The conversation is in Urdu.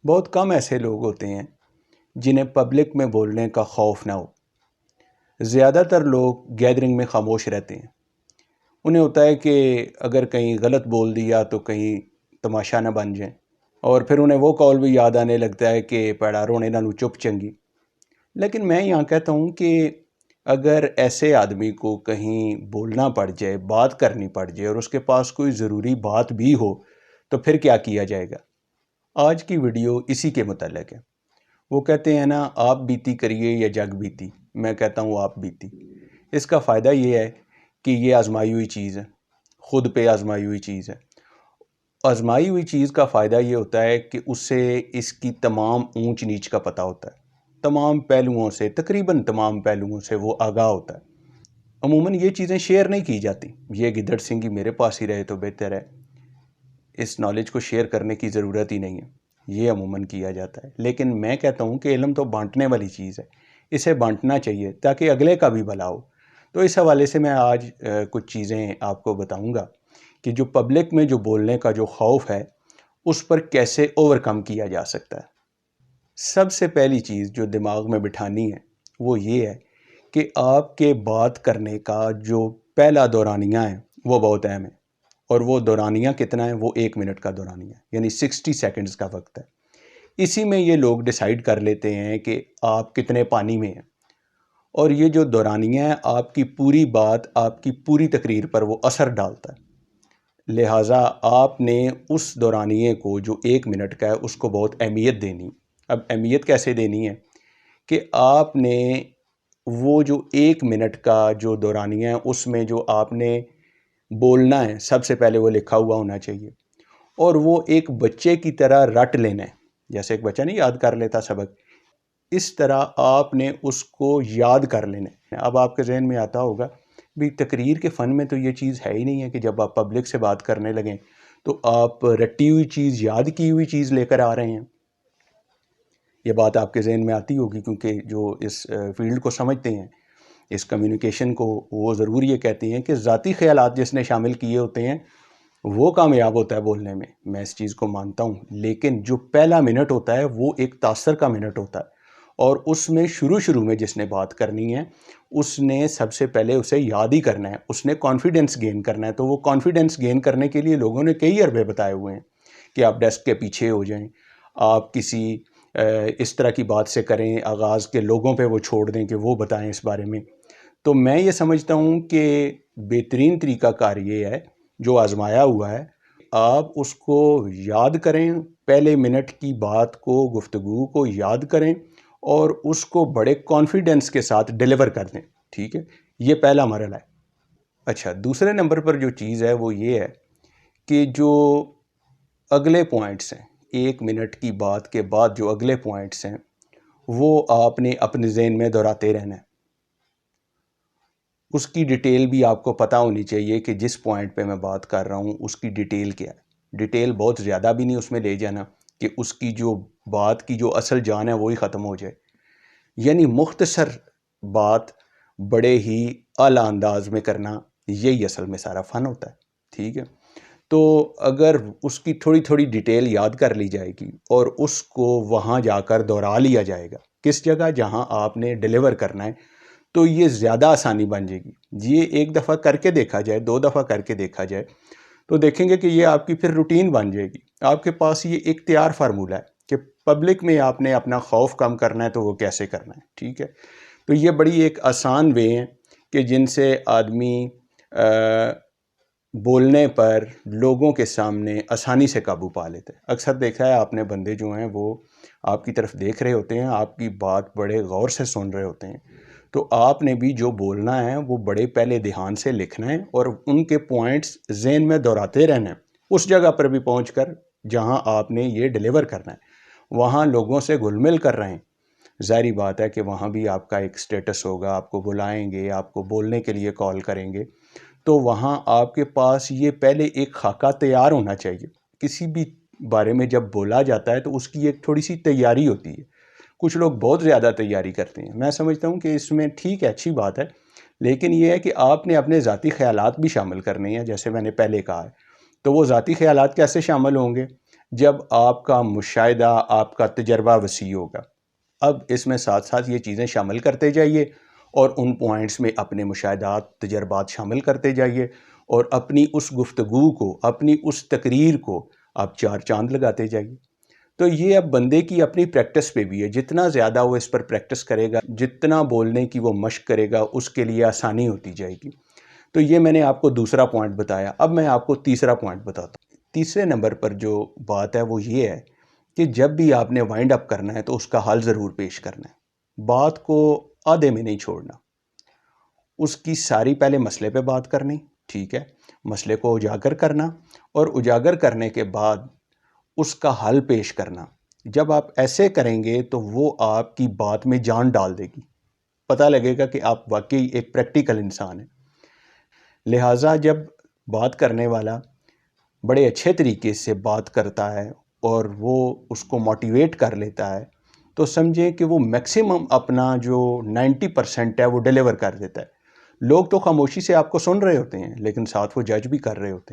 بہت کم ایسے لوگ ہوتے ہیں جنہیں پبلک میں بولنے کا خوف نہ ہو۔ زیادہ تر لوگ گیدرنگ میں خاموش رہتے ہیں۔ انہیں ہوتا ہے کہ اگر کہیں غلط بول دیا تو کہیں تماشا نہ بن جائیں، اور پھر انہیں وہ قول بھی یاد آنے لگتا ہے کہ پیڑا رونے نالوں چپ چنگی۔ لیکن میں یہاں کہتا ہوں کہ اگر ایسے آدمی کو کہیں بولنا پڑ جائے، بات کرنی پڑ جائے، اور اس کے پاس کوئی ضروری بات بھی ہو تو پھر کیا کیا جائے گا؟ آج کی ویڈیو اسی کے متعلق ہے۔ وہ کہتے ہیں نا، آپ بیتی کریے یا جگ بیتی، میں کہتا ہوں آپ بیتی۔ اس کا فائدہ یہ ہے کہ یہ آزمائی ہوئی چیز ہے، خود پہ آزمائی ہوئی چیز ہے۔ آزمائی ہوئی چیز کا فائدہ یہ ہوتا ہے کہ اسے اس کی تمام اونچ نیچ کا پتہ ہوتا ہے، تمام پہلوؤں سے، تقریباً تمام پہلوؤں سے وہ آگاہ ہوتا ہے۔ عموماً یہ چیزیں شیئر نہیں کی جاتی، یہ گدڑ سنگھی میرے پاس ہی رہے تو بہتر ہے، اس نالج کو شیئر کرنے کی ضرورت ہی نہیں ہے، یہ عموماً کیا جاتا ہے۔ لیکن میں کہتا ہوں کہ علم تو بانٹنے والی چیز ہے، اسے بانٹنا چاہیے تاکہ اگلے کا بھی بھلا ہو۔ تو اس حوالے سے میں آج کچھ چیزیں آپ کو بتاؤں گا کہ جو پبلک میں جو بولنے کا جو خوف ہے اس پر کیسے اوورکم کیا جا سکتا ہے۔ سب سے پہلی چیز جو دماغ میں بٹھانی ہے وہ یہ ہے کہ آپ کے بات کرنے کا جو پہلا دورانیہ ہے وہ بہت اہم ہے، اور وہ دورانیہ کتنا ہے؟ وہ 1 منٹ کا دورانیہ، یعنی 60 سیکنڈز کا وقت ہے۔ اسی میں یہ لوگ ڈیسائیڈ کر لیتے ہیں کہ آپ کتنے پانی میں ہیں، اور یہ جو دورانیہ ہے آپ کی پوری بات، آپ کی پوری تقریر پر وہ اثر ڈالتا ہے۔ لہٰذا آپ نے اس دورانیے کو جو 1 منٹ کا ہے اس کو بہت اہمیت دینی۔ اب اہمیت کیسے دینی ہے کہ آپ نے وہ جو 1 منٹ کا جو دورانیہ ہے اس میں جو آپ نے بولنا ہے سب سے پہلے وہ لکھا ہوا ہونا چاہیے، اور وہ ایک بچے کی طرح رٹ لینا ہے، جیسے ایک بچہ نہیں یاد کر لیتا سبق، اس طرح آپ نے اس کو یاد کر لینا ہے۔ اب آپ کے ذہن میں آتا ہوگا بھی تقریر کے فن میں تو یہ چیز ہے ہی نہیں ہے کہ جب آپ پبلک سے بات کرنے لگیں تو آپ رٹی ہوئی چیز، یاد کی ہوئی چیز لے کر آ رہے ہیں۔ یہ بات آپ کے ذہن میں آتی ہوگی کیونکہ جو اس فیلڈ کو سمجھتے ہیں، اس کمیونیکیشن کو، وہ ضرور یہ کہتے ہیں کہ ذاتی خیالات جس نے شامل کیے ہوتے ہیں وہ کامیاب ہوتا ہے بولنے میں اس چیز کو مانتا ہوں۔ لیکن جو پہلا منٹ ہوتا ہے وہ ایک تاثر کا منٹ ہوتا ہے، اور اس میں شروع میں جس نے بات کرنی ہے اس نے سب سے پہلے اسے یاد ہی کرنا ہے، اس نے کانفیڈنس گین کرنا ہے۔ تو وہ کانفیڈنس گین کرنے کے لیے لوگوں نے کئی حربے بتائے ہوئے ہیں کہ آپ ڈیسک کے پیچھے ہو جائیں، آپ کسی اس طرح کی بات سے کریں، آغاز کے لوگوں پہ وہ چھوڑ دیں کہ وہ بتائیں اس بارے میں۔ تو میں یہ سمجھتا ہوں کہ بہترین طریقہ کار یہ ہے جو آزمایا ہوا ہے، آپ اس کو یاد کریں، پہلے منٹ کی بات کو، گفتگو کو یاد کریں اور اس کو بڑے کانفیڈنس کے ساتھ ڈیلیور کر دیں، ٹھیک ہے؟ یہ پہلا مرحلہ ہے۔ اچھا، دوسرے نمبر پر جو چیز ہے وہ یہ ہے کہ جو اگلے پوائنٹس ہیں، 1 منٹ کی بات کے بعد جو اگلے پوائنٹس ہیں وہ آپ نے اپنے ذہن میں دہراتے رہنا ہے۔ اس کی ڈیٹیل بھی آپ کو پتہ ہونی چاہیے کہ جس پوائنٹ پہ میں بات کر رہا ہوں اس کی ڈیٹیل کیا ہے۔ ڈیٹیل بہت زیادہ بھی نہیں اس میں لے جانا کہ اس کی جو بات کی جو اصل جان ہے وہی ختم ہو جائے، یعنی مختصر بات بڑے ہی اعلیٰ انداز میں کرنا، یہی اصل میں سارا فن ہوتا ہے، ٹھیک ہے؟ تو اگر اس کی تھوڑی تھوڑی ڈیٹیل یاد کر لی جائے گی اور اس کو وہاں جا کر دہرا لیا جائے گا، کس جگہ جہاں آپ نے ڈیلیور کرنا ہے، تو یہ زیادہ آسانی بن جائے گی۔ یہ 1 دفعہ کر کے دیکھا جائے، 2 دفعہ کر کے دیکھا جائے تو دیکھیں گے کہ یہ آپ کی پھر روٹین بن جائے گی۔ آپ کے پاس یہ ایک تیار فارمولہ ہے کہ پبلک میں آپ نے اپنا خوف کم کرنا ہے تو وہ کیسے کرنا ہے، ٹھیک ہے؟ تو یہ بڑی ایک آسان وے ہیں کہ جن سے آدمی بولنے پر لوگوں کے سامنے آسانی سے قابو پا لیتے ہیں۔ اکثر دیکھا ہے آپ نے، بندے جو ہیں وہ آپ کی طرف دیکھ رہے ہوتے ہیں، آپ کی بات بڑے غور سے سن رہے ہوتے ہیں، تو آپ نے بھی جو بولنا ہے وہ بڑے پہلے دھیان سے لکھنا ہے اور ان کے پوائنٹس ذہن میں دہراتے رہنا ہے۔ اس جگہ پر بھی پہنچ کر جہاں آپ نے یہ ڈیلیور کرنا ہے وہاں لوگوں سے گھل مل کر رہیں۔ ظاہری بات ہے کہ وہاں بھی آپ کا ایک سٹیٹس ہوگا، آپ کو بلائیں گے، آپ کو بولنے کے لیے کال کریں گے، تو وہاں آپ کے پاس یہ پہلے ایک خاکہ تیار ہونا چاہیے۔ کسی بھی بارے میں جب بولا جاتا ہے تو اس کی ایک تھوڑی سی تیاری ہوتی ہے۔ کچھ لوگ بہت زیادہ تیاری کرتے ہیں، میں سمجھتا ہوں کہ اس میں ٹھیک ہے، اچھی بات ہے، لیکن یہ ہے کہ آپ نے اپنے ذاتی خیالات بھی شامل کرنے ہیں، جیسے میں نے پہلے کہا ہے۔ تو وہ ذاتی خیالات کیسے شامل ہوں گے؟ جب آپ کا مشاہدہ، آپ کا تجربہ وسیع ہوگا۔ اب اس میں ساتھ ساتھ یہ چیزیں شامل کرتے جائیے اور ان پوائنٹس میں اپنے مشاہدات، تجربات شامل کرتے جائیے اور اپنی اس گفتگو کو، اپنی اس تقریر کو آپ 4 چاند لگاتے جائیے۔ تو یہ اب بندے کی اپنی پریکٹس پہ بھی ہے، جتنا زیادہ وہ اس پر پریکٹس کرے گا، جتنا بولنے کی وہ مشق کرے گا، اس کے لیے آسانی ہوتی جائے گی۔ تو یہ میں نے آپ کو دوسرا پوائنٹ بتایا۔ اب میں آپ کو تیسرا پوائنٹ بتاتا ہوں۔ تیسرے نمبر پر جو بات ہے وہ یہ ہے کہ جب بھی آپ نے وائنڈ اپ کرنا ہے تو اس کا حل ضرور پیش کرنا ہے، بات کو آدھے میں نہیں چھوڑنا۔ اس کی ساری پہلے مسئلے پہ بات کرنی، ٹھیک ہے، مسئلے کو اجاگر کرنا، اور اجاگر کرنے کے بعد اس کا حل پیش کرنا۔ جب آپ ایسے کریں گے تو وہ آپ کی بات میں جان ڈال دے گی، پتہ لگے گا کہ آپ واقعی ایک پریکٹیکل انسان ہیں۔ لہٰذا جب بات کرنے والا بڑے اچھے طریقے سے بات کرتا ہے اور وہ اس کو موٹیویٹ کر لیتا ہے تو سمجھیں کہ وہ میکسیمم اپنا جو 90% ہے وہ ڈیلیور کر دیتا ہے۔ لوگ تو خاموشی سے آپ کو سن رہے ہوتے ہیں لیکن ساتھ وہ جج بھی کر رہے ہوتے ہیں۔